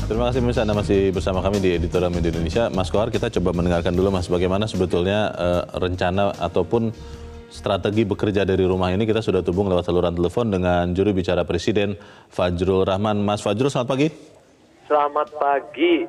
Terima kasih Mas, Anda masih bersama kami di Editorial Media Indonesia. Mas Kohar, kita coba mendengarkan dulu Mas, bagaimana sebetulnya rencana ataupun strategi bekerja dari rumah ini. Kita sudah terhubung lewat saluran telepon dengan juru bicara Presiden Fajrul Rahman. Mas Fajrul, selamat pagi. Selamat pagi.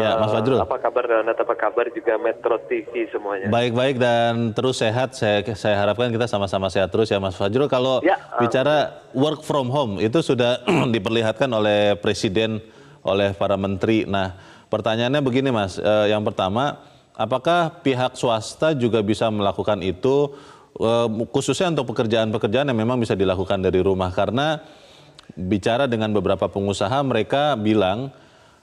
Ya, Mas Fajrul. Apa kabar Donat, apa kabar juga Metro TV semuanya? Baik-baik dan terus sehat. Saya harapkan kita sama-sama sehat terus ya Mas Fajrul. Kalau bicara work from home itu sudah diperlihatkan oleh Presiden, oleh para menteri. Nah, pertanyaannya begini Mas, yang pertama, apakah pihak swasta juga bisa melakukan itu, khususnya untuk pekerjaan-pekerjaan yang memang bisa dilakukan dari rumah? Karena bicara dengan beberapa pengusaha, mereka bilang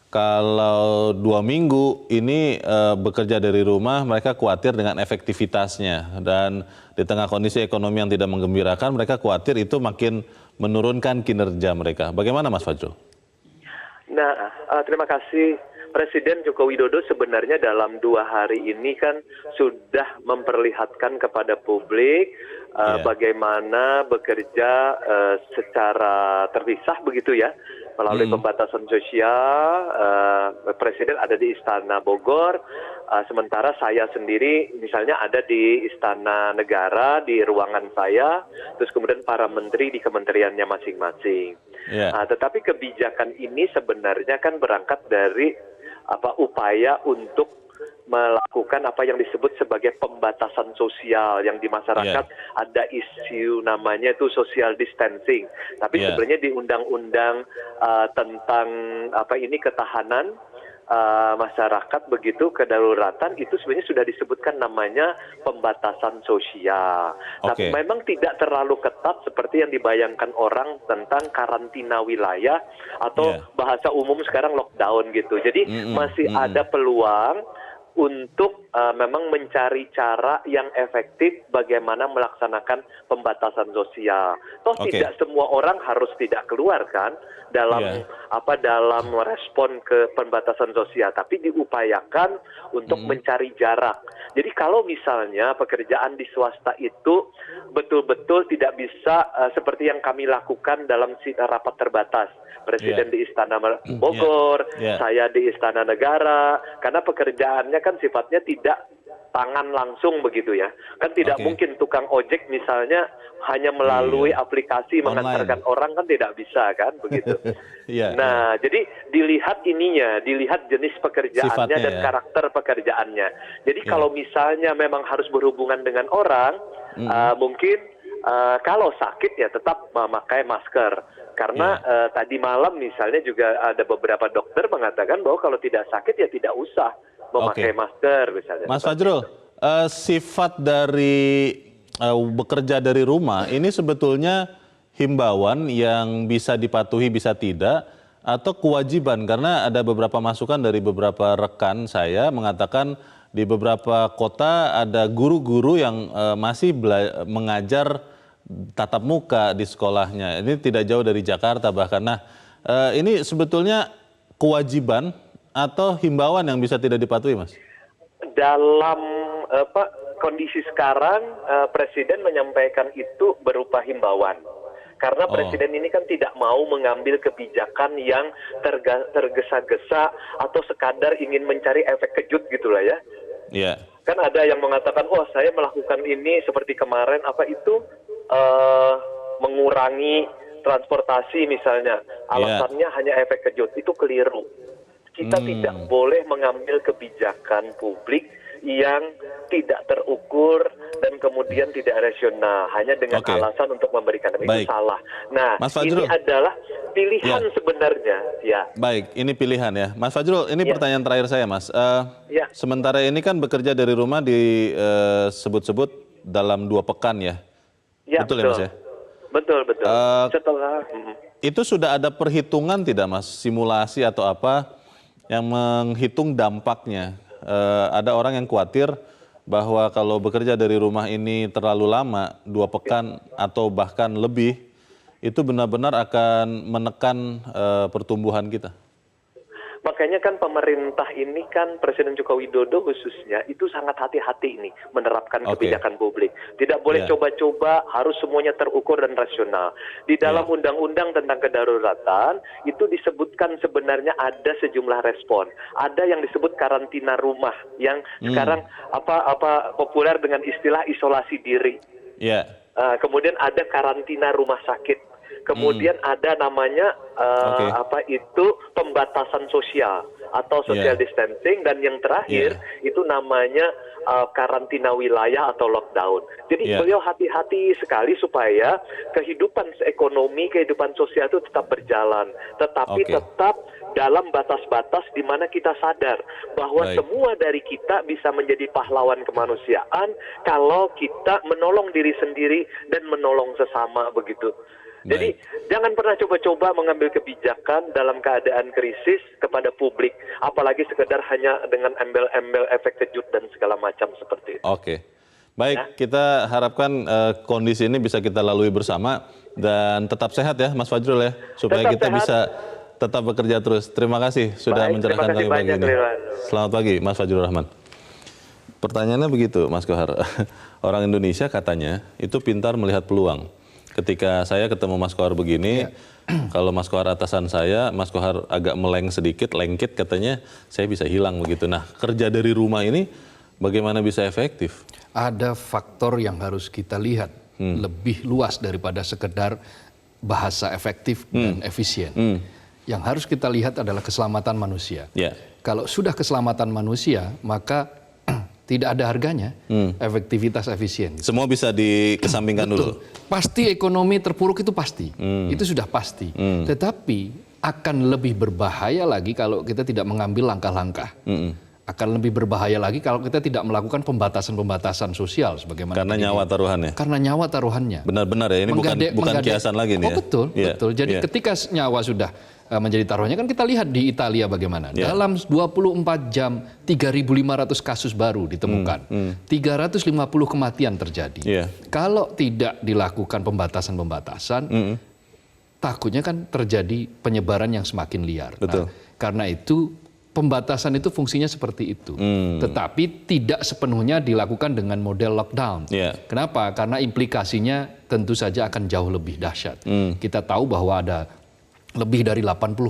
kalau 2 minggu ini bekerja dari rumah, mereka khawatir dengan efektivitasnya. Dan di tengah kondisi ekonomi yang tidak menggembirakan, mereka khawatir itu makin menurunkan kinerja mereka. Bagaimana Mas Fajrul? Nah, terima kasih. Presiden Joko Widodo sebenarnya dalam 2 hari ini kan sudah memperlihatkan kepada publik bagaimana bekerja secara terpisah begitu ya, melalui pembatasan sosial. Presiden ada di Istana Bogor, sementara saya sendiri misalnya ada di Istana Negara, di ruangan saya, terus kemudian para menteri di kementeriannya masing-masing. Tetapi kebijakan ini sebenarnya kan berangkat dari upaya untuk melakukan apa yang disebut sebagai pembatasan sosial yang di masyarakat ada isu namanya itu social distancing. Tapi sebenarnya di undang-undang tentang ketahanan masyarakat begitu kedaruratan itu sebenarnya sudah disebutkan namanya pembatasan sosial. Tapi memang tidak terlalu ketat seperti yang dibayangkan orang tentang karantina wilayah atau bahasa umum sekarang lockdown gitu. Jadi masih ada peluang untuk memang mencari cara yang efektif bagaimana melaksanakan pembatasan sosial. Toh tidak semua orang harus tidak keluar kan dalam dalam merespon ke pembatasan sosial, tapi diupayakan untuk mencari jarak. Jadi kalau misalnya pekerjaan di swasta itu betul-betul tidak bisa seperti yang kami lakukan dalam rapat terbatas. Presiden di Istana Bogor, saya di Istana Negara, karena pekerjaannya kan sifatnya tidak tangan langsung begitu ya. Kan tidak mungkin tukang ojek misalnya hanya melalui aplikasi mengantarkan orang, kan tidak bisa kan begitu. Nah, jadi dilihat ininya, dilihat jenis pekerjaannya dan karakter pekerjaannya. Jadi kalau misalnya memang harus berhubungan dengan orang, mungkin kalau sakit ya tetap memakai masker. Karena tadi malam misalnya juga ada beberapa dokter mengatakan bahwa kalau tidak sakit ya tidak usah memakai masker misalnya. Mas Fajrul, sifat dari bekerja dari rumah ini sebetulnya himbauan yang bisa dipatuhi bisa tidak atau kewajiban? Karena ada beberapa masukan dari beberapa rekan saya mengatakan di beberapa kota ada guru-guru yang masih mengajar tatap muka di sekolahnya. Ini tidak jauh dari Jakarta bahkan. Nah, ini sebetulnya kewajiban atau himbauan yang bisa tidak dipatuhi, Mas? Dalam kondisi sekarang, Presiden menyampaikan itu berupa himbauan. Karena Presiden ini kan tidak mau mengambil kebijakan yang tergesa-gesa atau sekadar ingin mencari efek kejut gitulah ya. Kan ada yang mengatakan, oh saya melakukan ini seperti kemarin, mengurangi transportasi misalnya, alasannya hanya efek kejut, itu keliru. Kita tidak boleh mengambil kebijakan publik yang tidak terukur dan kemudian tidak rasional hanya dengan alasan untuk memberikan itu salah. Nah, ini adalah pilihan sebenarnya. Baik, ini pilihan ya, Mas Fajrul. Ini pertanyaan terakhir saya, Mas. Sementara ini kan bekerja dari rumah disebut-sebut dalam 2 pekan ya. Betul ya Mas ya? Betul. Setelah itu sudah ada perhitungan tidak Mas, simulasi atau apa yang menghitung dampaknya? Ada orang yang khawatir bahwa kalau bekerja dari rumah ini terlalu lama, 2 pekan atau bahkan lebih, itu benar-benar akan menekan pertumbuhan kita. Makanya kan pemerintah ini kan Presiden Joko Widodo khususnya itu sangat hati-hati ini menerapkan kebijakan publik. Tidak boleh coba-coba, harus semuanya terukur dan rasional. Di dalam undang-undang tentang kedaruratan itu disebutkan sebenarnya ada sejumlah respon. Ada yang disebut karantina rumah yang sekarang populer dengan istilah isolasi diri. Kemudian ada karantina rumah sakit. Kemudian ada namanya pembatasan sosial atau social distancing, dan yang terakhir itu namanya karantina wilayah atau lockdown. Jadi beliau hati-hati sekali supaya kehidupan ekonomi, kehidupan sosial itu tetap berjalan, tetapi tetap dalam batas-batas di mana kita sadar bahwa semua dari kita bisa menjadi pahlawan kemanusiaan kalau kita menolong diri sendiri dan menolong sesama begitu. Jadi jangan pernah coba-coba mengambil kebijakan dalam keadaan krisis kepada publik, apalagi sekedar hanya dengan embel-embel efek kejut dan segala macam seperti itu. Baik, kita harapkan kondisi ini bisa kita lalui bersama dan tetap sehat ya Mas Fajrul ya, supaya kita bisa tetap bekerja terus. Terima kasih sudah mencerahkan kami pagi ini. Selamat pagi Mas Fajrul Rahman. Pertanyaannya begitu Mas Kohar, orang Indonesia katanya itu pintar melihat peluang. Ketika saya ketemu Mas Kohar begini, kalau Mas Kohar atasan saya, Mas Kohar agak meleng sedikit, lengkit katanya, saya bisa hilang begitu. Nah, kerja dari rumah ini bagaimana bisa efektif? Ada faktor yang harus kita lihat lebih luas daripada sekedar bahasa efektif dan efisien. Yang harus kita lihat adalah keselamatan manusia. Kalau sudah keselamatan manusia, maka tidak ada harganya efektivitas efisien. Semua bisa dikesampingkan dulu. Pasti ekonomi terpuruk itu pasti, itu sudah pasti. Tetapi akan lebih berbahaya lagi kalau kita tidak mengambil langkah-langkah. Akan lebih berbahaya lagi kalau kita tidak melakukan pembatasan-pembatasan sosial sebagaimana. Karena nyawa taruhannya. Karena nyawa taruhannya. Benar-benar ya, ini bukan kiasan lagi nih. Betul, betul. Jadi ketika nyawa sudah menjadi taruhannya, kan kita lihat di Italia bagaimana. Dalam 24 jam 3.500 kasus baru ditemukan. 350 kematian terjadi. Kalau tidak dilakukan pembatasan-pembatasan, takutnya kan terjadi penyebaran yang semakin liar. Nah, karena itu pembatasan itu fungsinya seperti itu. Tetapi tidak sepenuhnya dilakukan dengan model lockdown. Kenapa? Karena implikasinya tentu saja akan jauh lebih dahsyat. Kita tahu bahwa ada lebih dari 80%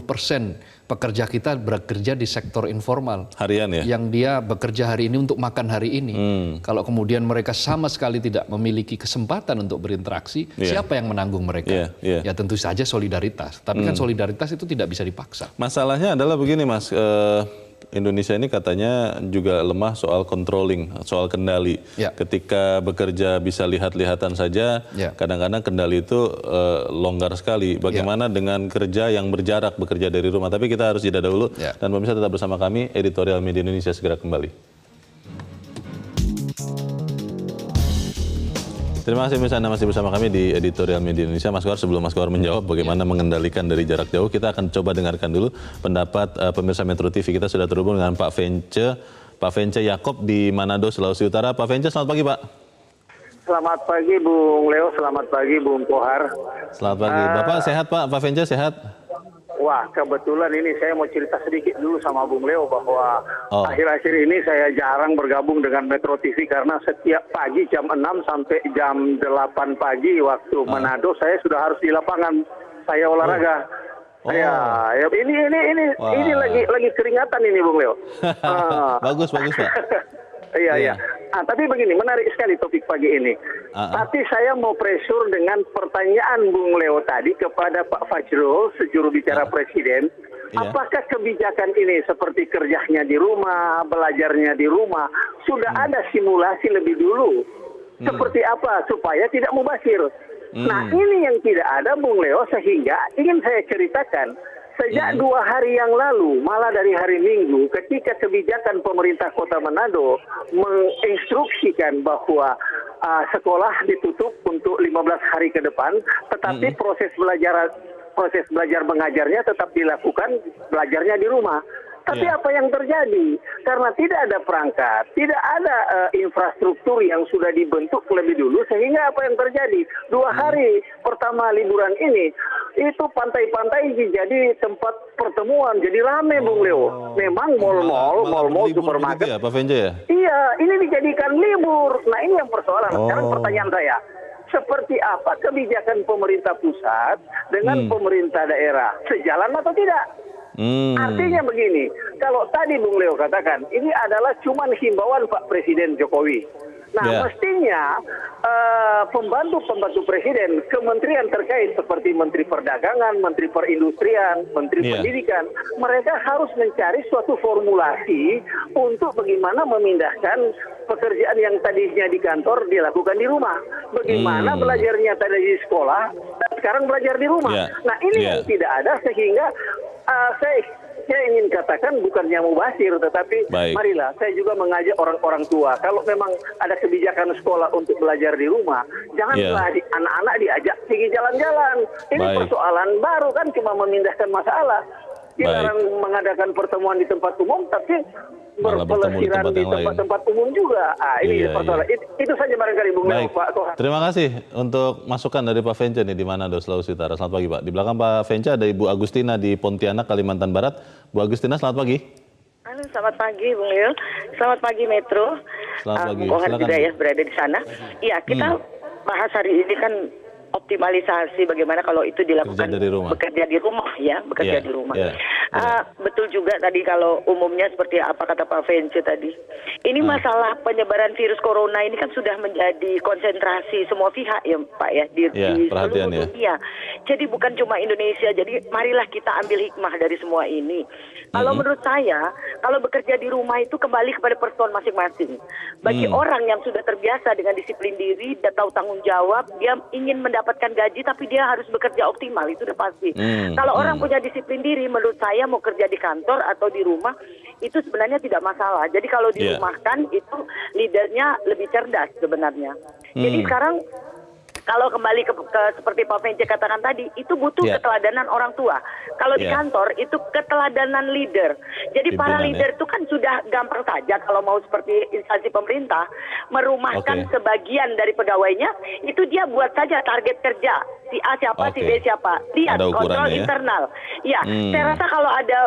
pekerja kita bekerja di sektor informal. Harian ya? Yang dia bekerja hari ini untuk makan hari ini. Kalau kemudian mereka sama sekali tidak memiliki kesempatan untuk berinteraksi, siapa yang menanggung mereka? Ya tentu saja solidaritas. Tapi kan solidaritas itu tidak bisa dipaksa. Masalahnya adalah begini Mas, Indonesia ini katanya juga lemah soal controlling, soal kendali. Ketika bekerja bisa lihat-lihatan saja, kadang-kadang kendali itu longgar sekali. Bagaimana dengan kerja yang berjarak, bekerja dari rumah? Tapi kita harus jeda dahulu, dan pemirsa tetap bersama kami, Editorial Media Indonesia segera kembali. Terima kasih pemirsa, Anda masih bersama kami di Editorial Media Indonesia. Mas Kohar, sebelum Mas Kohar menjawab bagaimana mengendalikan dari jarak jauh, kita akan coba dengarkan dulu pendapat pemirsa Metro TV. Kita sudah terhubung dengan Pak Vence Yakob di Manado, Sulawesi Utara. Pak Vence, selamat pagi Pak. Selamat pagi Bung Leo, selamat pagi Bung Kohar. Selamat pagi. Bapak sehat Pak? Pak Vence sehat? Wah, kebetulan ini saya mau cerita sedikit dulu sama Bung Leo bahwa akhir-akhir ini saya jarang bergabung dengan Metro TV karena setiap pagi jam 6 sampai jam 8 pagi waktu Manado saya sudah harus di lapangan. Saya olahraga. Ini lagi keringatan ini Bung Leo. Bagus Pak. Iya. Tapi begini, menarik sekali topik pagi ini. Tapi saya mau pressure dengan pertanyaan Bung Leo tadi kepada Pak Fajrul, sejuru bicara Presiden. Apakah kebijakan ini seperti kerjanya di rumah, belajarnya di rumah, sudah ada simulasi lebih dulu? Seperti apa supaya tidak mubazir? Nah ini yang tidak ada Bung Leo, sehingga ingin saya ceritakan. Sejak 2 hari yang lalu, malah dari hari Minggu, ketika kebijakan pemerintah Kota Manado menginstruksikan bahwa sekolah ditutup untuk 15 hari ke depan, tetapi proses belajar mengajarnya tetap dilakukan, belajarnya di rumah. Tapi apa yang terjadi? Karena tidak ada perangkat, tidak ada infrastruktur yang sudah dibentuk lebih dulu, sehingga apa yang terjadi? 2 hari pertama liburan ini, itu pantai-pantai jadi tempat pertemuan, jadi rame, Bung Leo. Memang mal-mal, supermarket. Ya, Pak Venja ya? Iya, ini dijadikan libur. Nah, ini yang persoalan. Sekarang pertanyaan saya, seperti apa kebijakan pemerintah pusat dengan pemerintah daerah? Sejalan atau tidak? Artinya begini, kalau tadi Bung Leo katakan, ini adalah cuma himbauan Pak Presiden Jokowi. Nah, mestinya pembantu-pembantu presiden, kementerian terkait seperti Menteri Perdagangan, Menteri Perindustrian, Menteri Pendidikan, mereka harus mencari suatu formulasi untuk bagaimana memindahkan pekerjaan yang tadinya di kantor dilakukan di rumah. Bagaimana belajarnya tadi di sekolah, dan sekarang belajar di rumah. Nah, ini yang tidak ada, sehingga saya ingin katakan bukannya mubazir, tetapi marilah saya juga mengajak orang-orang tua. Kalau memang ada kebijakan sekolah untuk belajar di rumah, janganlah anak-anak diajak pergi jalan-jalan. Ini persoalan baru kan, cuma memindahkan masalah. Dilarang mengadakan pertemuan di tempat umum, tapi berpelesiran di tempat-tempat umum juga. Ini persoalan. Itu saja barangkali Bung Leo, Pak Toha. Terima kasih untuk masukan dari Pak Venja nih di Manado, Sulawesi Utara. Selamat pagi, Pak. Di belakang Pak Venja ada Ibu Agustina di Pontianak, Kalimantan Barat. Bu Agustina, selamat pagi. Halo, selamat pagi Bung Leo. Selamat pagi Metro. Selamat pagi. Silakan, juga ya berada di sana. Iya, kita bahas hari ini kan optimalisasi bagaimana kalau itu dilakukan bekerja di rumah ya, bekerja di rumah. Betul juga tadi kalau umumnya seperti apa kata Pak Vence tadi. Ini masalah penyebaran virus corona ini kan sudah menjadi konsentrasi semua pihak ya Pak ya di seluruh dunia. Jadi bukan cuma Indonesia. Jadi marilah kita ambil hikmah dari semua ini. Kalau menurut saya, kalau bekerja di rumah itu kembali kepada person masing-masing. Bagi orang yang sudah terbiasa dengan disiplin diri dan tahu tanggung jawab, dia ingin mendapatkan gaji tapi dia harus bekerja optimal, itu udah pasti. Kalau orang punya disiplin diri, menurut saya mau kerja di kantor atau di rumah itu sebenarnya tidak masalah. Jadi kalau dirumahkan itu leadernya lebih cerdas sebenarnya. Jadi sekarang kalau kembali ke seperti Pak Vence katakan tadi, itu butuh keteladanan orang tua. Kalau di kantor itu keteladanan leader. Jadi para leader itu kan sudah gampang saja kalau mau seperti instansi pemerintah merumahkan sebagian dari pegawainya, itu dia buat saja target kerja. Si A siapa, si B siapa. Lihat kontrol internal. Ya, saya rasa kalau ada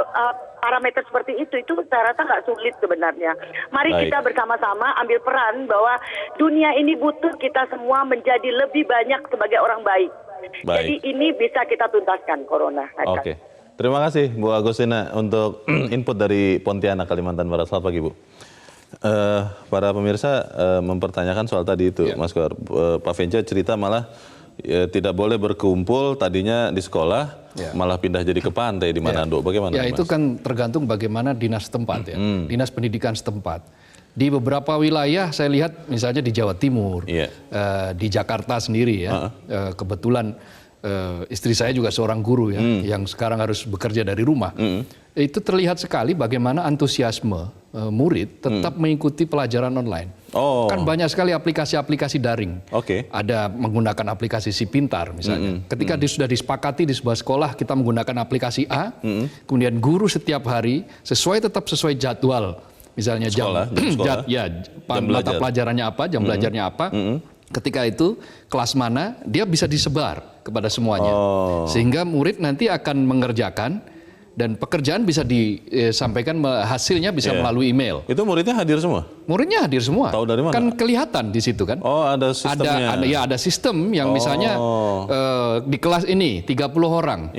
parameter seperti itu saya rasa nggak sulit sebenarnya. Mari kita bersama-sama ambil peran bahwa dunia ini butuh kita semua menjadi lebih banyak sebagai orang baik. Jadi ini bisa kita tuntaskan corona. Oke. Terima kasih Bu Agustina untuk input dari Pontianak, Kalimantan Barat. Selamat pagi Bu. Para pemirsa mempertanyakan soal tadi itu, Mas Koar. Pak Venja cerita malah tidak boleh berkumpul tadinya di sekolah, malah pindah jadi ke pantai di Manado. Bagaimana? Ya, itu kan tergantung bagaimana dinas setempat ya, dinas pendidikan setempat. Di beberapa wilayah saya lihat misalnya di Jawa Timur, di Jakarta sendiri ya, kebetulan istri saya juga seorang guru ya, yang sekarang harus bekerja dari rumah. Itu terlihat sekali bagaimana antusiasme murid tetap mengikuti pelajaran online. Kan banyak sekali aplikasi-aplikasi daring. Ada menggunakan aplikasi Si Pintar misalnya. Ketika sudah disepakati di sebuah sekolah kita menggunakan aplikasi A, kemudian guru setiap hari tetap sesuai jadwal. Misalnya jam mata pelajarannya apa, jam belajarnya apa. Ketika itu kelas mana dia bisa disebar kepada semuanya. Sehingga murid nanti akan mengerjakan dan pekerjaan bisa disampaikan hasilnya bisa melalui email. Itu muridnya hadir semua? Muridnya hadir semua. Tahu dari mana? Kan kelihatan di situ kan. Ada sistemnya. Ada sistem yang misalnya di kelas ini 30 orang.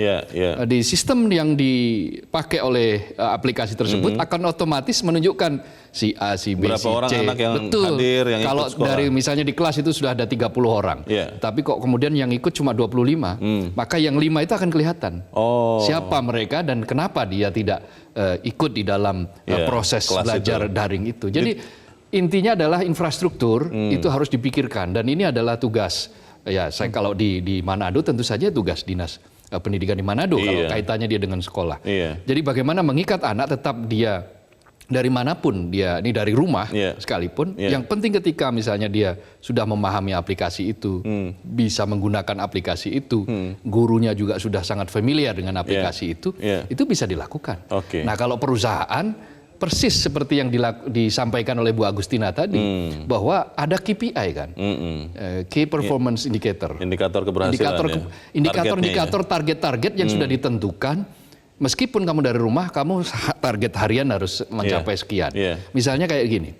Di sistem yang dipakai oleh aplikasi tersebut akan otomatis menunjukkan si A, si B, berapa si C. orang anak yang hadir, yang kalau ikut sekolah. dari misalnya di kelas itu sudah ada 30 orang. Tapi kok kemudian yang ikut cuma 25. Maka yang 5 itu akan kelihatan. Siapa mereka dan kenapa dia tidak ikut di dalam proses belajar daring itu. Jadi intinya adalah infrastruktur itu harus dipikirkan dan ini adalah tugas saya kalau di Manado tentu saja tugas dinas pendidikan di Manado kalau kaitannya dia dengan sekolah. Jadi bagaimana mengikat anak tetap dia dari manapun dia, ini dari rumah sekalipun, yang penting ketika misalnya dia sudah memahami aplikasi itu, bisa menggunakan aplikasi itu, gurunya juga sudah sangat familiar dengan aplikasi itu bisa dilakukan. Nah kalau perusahaan, persis seperti yang disampaikan oleh Bu Agustina tadi, bahwa ada KPI kan, Key Performance Indicator. Indikator keberhasilan. Indikator target-target yang sudah ditentukan. Meskipun kamu dari rumah, kamu target harian harus mencapai sekian. Misalnya kayak gini,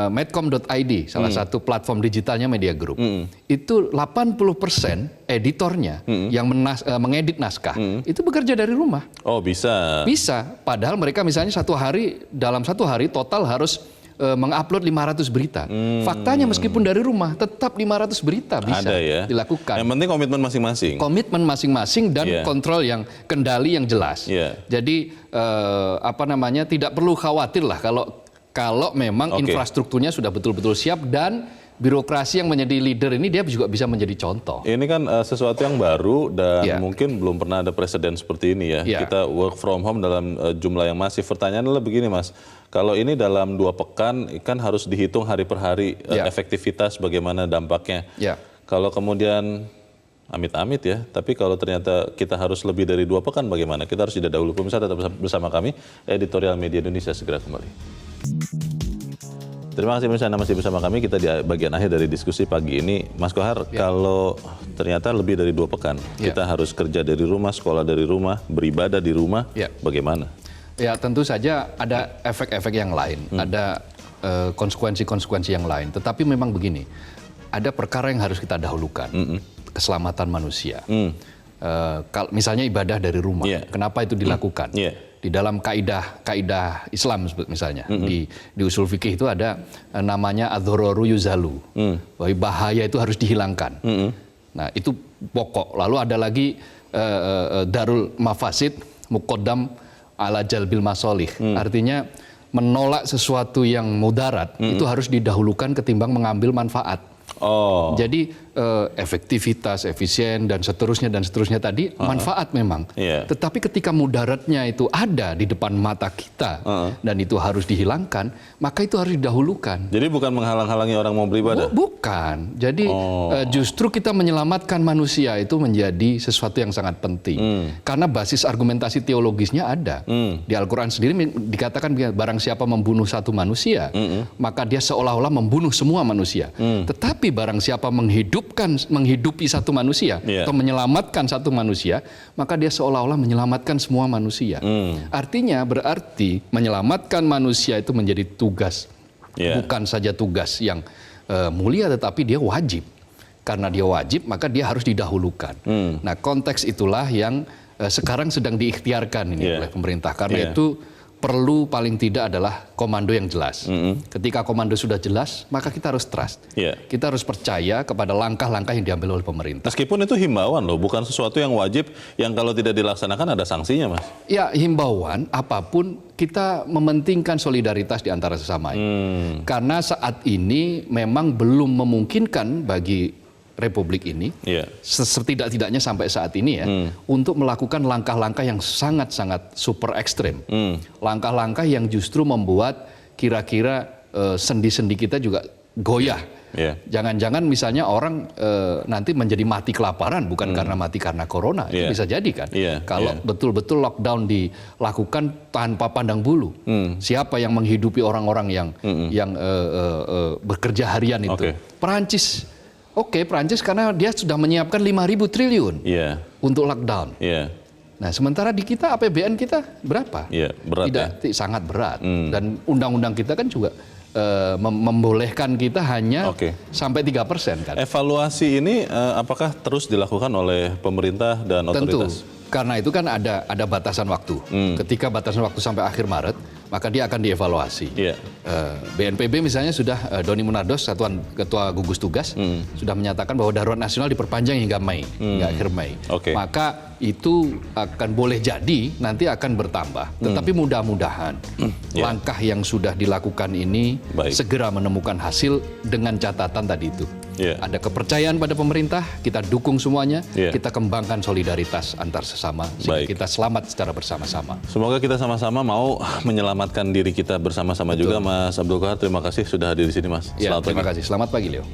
medcom.id, salah satu platform digitalnya Media Group, itu 80% editornya yang mengedit naskah, itu bekerja dari rumah. Oh bisa? Bisa, padahal mereka misalnya dalam satu hari total harus mengupload 500 berita. Faktanya meskipun dari rumah, tetap 500 berita bisa dilakukan. Yang penting komitmen masing-masing. Komitmen masing-masing dan kontrol kendali yang jelas. Jadi tidak perlu khawatir lah kalau memang infrastrukturnya sudah betul-betul siap dan birokrasi yang menjadi leader ini dia juga bisa menjadi contoh. Ini kan sesuatu yang baru dan mungkin belum pernah ada presiden seperti ini ya. Kita work from home dalam jumlah yang masif. Pertanyaannya adalah begini Mas, kalau ini dalam 2 pekan kan harus dihitung hari per hari efektivitas bagaimana dampaknya. Kalau kemudian amit-amit ya, tapi kalau ternyata kita harus lebih dari 2 pekan bagaimana? Kita harus jeda dahulu. Pemirsa tetap bersama kami, Editorial Media Indonesia segera kembali. Terima kasih Anda masih bersama kami, kita di bagian akhir dari diskusi pagi ini. Mas Kohar, kalau ternyata lebih dari 2 pekan, kita harus kerja dari rumah, sekolah dari rumah, beribadah di rumah, bagaimana? Ya tentu saja ada efek-efek yang lain, ada konsekuensi-konsekuensi yang lain. Tetapi memang begini, ada perkara yang harus kita dahulukan, keselamatan manusia. Misalnya ibadah dari rumah, kenapa itu dilakukan? Di dalam kaidah Islam misalnya, di usul fikih itu ada namanya ad-dhararu yuzalu, bahwa bahaya itu harus dihilangkan. Nah itu pokok. Lalu ada lagi darul mafasid muqaddam ala jalbil masolih, artinya menolak sesuatu yang mudarat itu harus didahulukan ketimbang mengambil manfaat. Jadi efektivitas, efisien dan seterusnya tadi manfaat memang. Tetapi ketika mudaratnya itu ada di depan mata kita dan itu harus dihilangkan, maka itu harus didahulukan. Jadi bukan menghalang-halangi orang mau beribadah? Bukan. Jadi justru kita menyelamatkan manusia itu menjadi sesuatu yang sangat penting. Karena basis argumentasi teologisnya ada. Di Al-Quran sendiri dikatakan barang siapa membunuh satu manusia, maka dia seolah-olah membunuh semua manusia. Tetapi barang siapa menghidupi satu manusia atau menyelamatkan satu manusia, maka dia seolah-olah menyelamatkan semua manusia. Artinya berarti menyelamatkan manusia itu menjadi tugas, bukan saja tugas yang mulia, tetapi dia wajib. Karena dia wajib, maka dia harus didahulukan. Nah konteks itulah yang sekarang sedang diikhtiarkan ini oleh pemerintah. Karena itu perlu paling tidak adalah komando yang jelas. Ketika komando sudah jelas, maka kita harus trust. Kita harus percaya kepada langkah-langkah yang diambil oleh pemerintah. Meskipun itu himbauan loh, bukan sesuatu yang wajib, yang kalau tidak dilaksanakan ada sanksinya Mas. Ya himbauan, apapun kita mementingkan solidaritas di antara sesama. Karena saat ini memang belum memungkinkan bagi Republik ini, setidak-tidaknya sampai saat ini ya, untuk melakukan langkah-langkah yang sangat-sangat super ekstrem. Langkah-langkah yang justru membuat kira-kira sendi-sendi kita juga goyah. Jangan-jangan misalnya orang nanti menjadi mati kelaparan, bukan karena mati karena corona. Itu bisa jadi kan. Kalau betul-betul lockdown dilakukan tanpa pandang bulu. Siapa yang menghidupi orang-orang yang bekerja harian itu? Perancis. Perancis karena dia sudah menyiapkan 5.000 triliun untuk lockdown. Nah, sementara di kita APBN kita berapa? Berat. Sangat berat. Dan undang-undang kita kan juga membolehkan kita hanya sampai 3% kan. Evaluasi ini apakah terus dilakukan oleh pemerintah dan otoritas? Tentu. Karena itu kan ada batasan waktu. Ketika batasan waktu sampai akhir Maret, maka dia akan dievaluasi. BNPB misalnya sudah Doni Munardos, Ketua Gugus Tugas, sudah menyatakan bahwa darurat nasional diperpanjang hingga Mei, hingga akhir Mei. Maka itu akan boleh jadi nanti akan bertambah. Tetapi mudah-mudahan langkah yang sudah dilakukan ini segera menemukan hasil dengan catatan tadi itu. Ada kepercayaan pada pemerintah, kita dukung semuanya, kita kembangkan solidaritas antar sesama, sehingga kita selamat secara bersama-sama. Semoga kita sama-sama mau menyelamatkan diri kita bersama-sama juga, Mas Abdul Qahar. Terima kasih sudah hadir di sini, Mas. Terima kasih. Selamat pagi, Leo.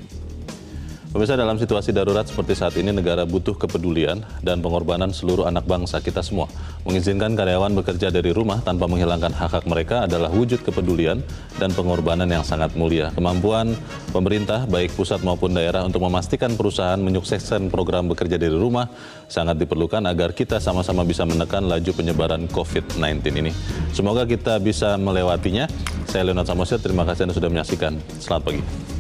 Pemirsa, dalam situasi darurat seperti saat ini, negara butuh kepedulian dan pengorbanan seluruh anak bangsa kita semua. Mengizinkan karyawan bekerja dari rumah tanpa menghilangkan hak-hak mereka adalah wujud kepedulian dan pengorbanan yang sangat mulia. Kemampuan pemerintah, baik pusat maupun daerah, untuk memastikan perusahaan menyukseskan program bekerja dari rumah sangat diperlukan agar kita sama-sama bisa menekan laju penyebaran COVID-19 ini. Semoga kita bisa melewatinya. Saya Leonard Samosir, terima kasih Anda sudah menyaksikan. Selamat pagi.